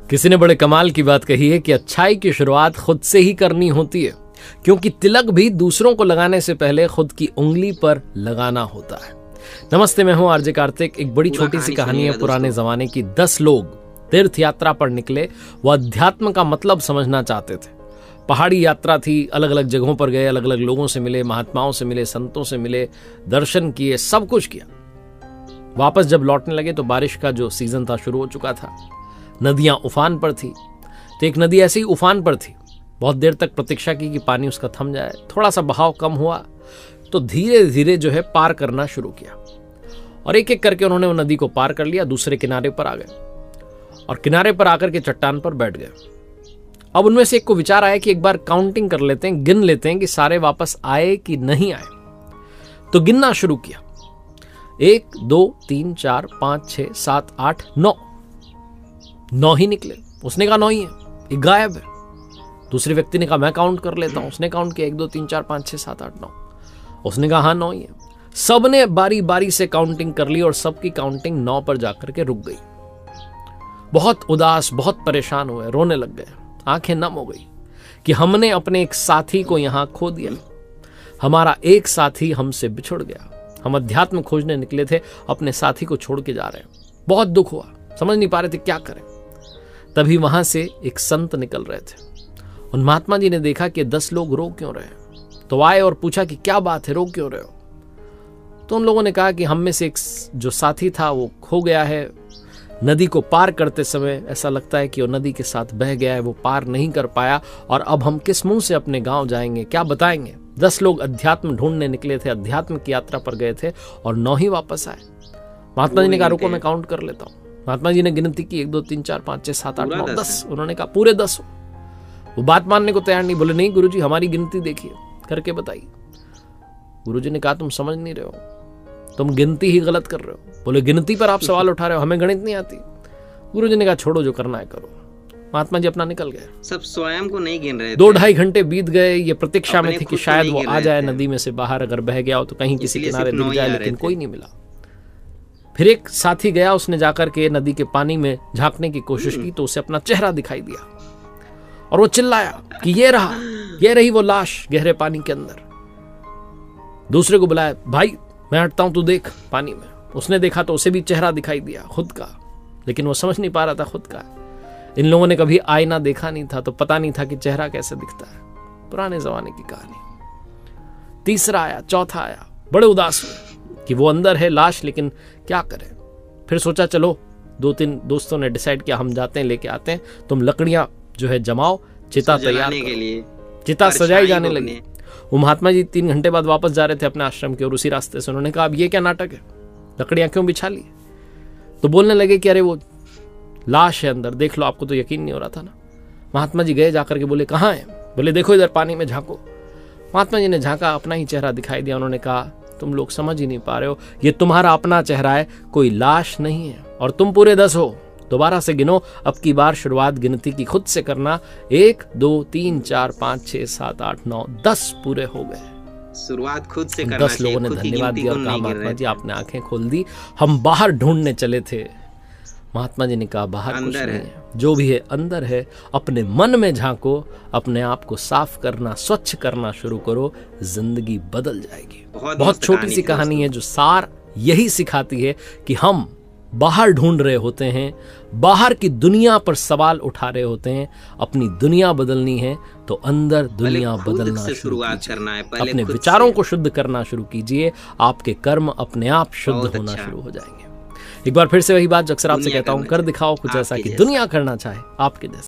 किसी ने बड़े कमाल की बात कही है कि अच्छाई की शुरुआत खुद से ही करनी होती है, क्योंकि तिलक भी दूसरों को लगाने से पहले खुद की उंगली पर लगाना होता है। नमस्ते, मैं हूं आरजे कार्तिक। एक बड़ी छोटी सी कहानी है पुराने जमाने की। 10 लोग तीर्थ यात्रा पर निकले। वो अध्यात्म का मतलब समझना चाहते थे। पहाड़ी यात्रा थी, अलग अलग जगहों पर गए, अलग अलग लोगों से मिले, महात्माओं से मिले, संतों से मिले, दर्शन किए, सब कुछ किया। वापस जब लौटने लगे तो बारिश का जो सीजन था शुरू हो चुका था। नदियां उफान पर थी। तो एक नदी ऐसी उफान पर थी। बहुत देर तक प्रतीक्षा की कि पानी उसका थम जाए। थोड़ा सा बहाव कम हुआ तो धीरे धीरे जो है पार करना शुरू किया, और एक एक करके उन्होंने वो नदी को पार कर लिया। दूसरे किनारे पर आ गए और किनारे पर आकर के चट्टान पर बैठ गए। अब उनमें से एक को विचार आया कि एक बार काउंटिंग कर लेते हैं, गिन लेते हैं कि सारे वापस आए कि नहीं आए। तो गिनना शुरू किया। 1 2 3 4 5 6 7 8 9 9 ही निकले। उसने कहा 9 ही है, एक गायब है। दूसरे व्यक्ति ने कहा मैं काउंट कर लेता हूं। उसने काउंट किया 1 2 3 4 5 6 7 8 9। उसने कहा हाँ 9 ही है। सबने बारी बारी से काउंटिंग कर ली और सबकी काउंटिंग 9 पर जाकर के रुक गई। बहुत उदास, बहुत परेशान हुए, रोने लग गए। आंखें नम हो गई कि हमने अपने एक साथी को यहां खो दिया। हमारा एक साथी हमसे बिछुड़ गया। हम अध्यात्म खोजने निकले थे, अपने साथी को छोड़ के जा रहे हैं। बहुत दुख हुआ, समझ नहीं पा रहे थे क्या करें। तभी वहां से एक संत निकल रहे थे। उन महात्मा जी ने देखा कि 10 लोग रो क्यों रहे हैं, तो आए और पूछा कि क्या बात है, रो क्यों रहे हो। तो उन लोगों ने कहा कि हम में से एक जो साथी था वो खो गया है। नदी को पार करते समय ऐसा लगता है कि वो नदी के साथ बह गया है, वो पार नहीं कर पाया, और अब हम किस मुंह से अपने गांव जाएंगे, क्या बताएंगे। 10 लोग अध्यात्म ढूंढने निकले थे, अध्यात्म की यात्रा पर गए थे, और 9 ही वापस आए। महात्मा जी ने कहा रुको मैं काउंट कर लेता हूं। महात्मा जी ने गिनती की 1 2 3 4 5 6 7 8 9 10। उन्होंने कहा पूरे 10 हो। वो बात मानने को तैयार नहीं, बोले नहीं गुरुजी हमारी गिनती देखिए, करके बताइए। गुरुजी ने कहा तुम समझ नहीं रहे हो, तुम गिनती ही गलत कर रहे हो। बोले गिनती पर आप सवाल उठा रहे हो, हमें गणित नहीं आती। गुरुजी ने कहा छोड़ो, जो करना है करो। महात्मा जी अपना निकल गए। सब स्वयं को नहीं गिन रहे थे। 2-2.5 घंटे बीत गए। ये प्रतीक्षा में थे कि शायद वो आ जाए नदी में से बाहर, अगर बह गया हो तो कहीं किसी किनारे दिख जाए, लेकिन कोई नहीं मिला। फिर एक साथी गया, उसने जाकर के नदी के पानी में झांकने की कोशिश की तो उसे अपना चेहरा दिखाई दिया, और वो चिल्लाया कि ये रहा, ये रही वो लाश गहरे पानी के अंदर। दूसरे को बुलाया, भाई मैं हटता हूं, तू देख पानी में। उसने देखा तो उसे भी चेहरा दिखाई दिया खुद का, लेकिन वो समझ नहीं पा रहा था खुद का। इन लोगों ने कभी आईना देखा नहीं था, तो पता नहीं था कि चेहरा कैसे दिखता है। पुराने जमाने की कहानी। तीसरा आया, चौथा आया। बड़े उदास हुए कि वो अंदर है लाश, लेकिन क्या करें। फिर सोचा चलो, 2-3 दोस्तों ने डिसाइड किया हम जाते हैं, लेके आते हैं, तुम लकड़ियां जो है जमाओ, चिता तैयार के लिए। चिता सजाई जाने लगी। वो महात्मा जी 3 घंटे बाद वापस जा रहे थे अपने आश्रम के, और उसी रास्ते से उन्होंने कहा अब ये क्या नाटक है, लकड़ियां क्यों बिछा ली। तो बोलने लगे कि अरे वो लाश है अंदर, देख लो, आपको तो यकीन नहीं हो रहा था ना। महात्मा जी गए, जाकर के बोले कहाँ है। बोले देखो इधर पानी में झांको। महात्मा जी ने झांका, अपना ही चेहरा दिखाई दिया। उन्होंने कहा तुम लोग समझ ही नहीं पा रहे हो, ये तुम्हारा अपना चेहरा है, कोई लाश नहीं है, और तुम पूरे 10 हो। दोबारा से गिनो, अब की बार शुरुआत गिनती की खुद से करना। 1 2 3 4 5 6 7 8 9 10 पूरे हो गए। शुरुआत खुद से करना। 10 लोगों ने धन्यवाद दिया और कहा महात्मा जी आपने आंखें खोल दी, हम बाहर ढूंढने चले थे। महात्मा जी ने कहा बाहर कुछ नहीं है, जो भी है अंदर है। अपने मन में झांको, अपने आप को साफ करना, स्वच्छ करना शुरू करो, जिंदगी बदल जाएगी। बहुत छोटी सी कहानी है जो सार यही सिखाती है कि हम बाहर ढूंढ रहे होते हैं, बाहर की दुनिया पर सवाल उठा रहे होते हैं। अपनी दुनिया बदलनी है तो अंदर दुनिया बदलना शुरू करना है। अपने विचारों को शुद्ध करना शुरू कीजिए, आपके कर्म अपने आप शुद्ध होना शुरू हो जाएंगे। एक बार फिर से वही बात जो अक्सर आपसे कहता हूं, कर दिखाओ कुछ ऐसा कि दुनिया करना चाहे आपके जैसा।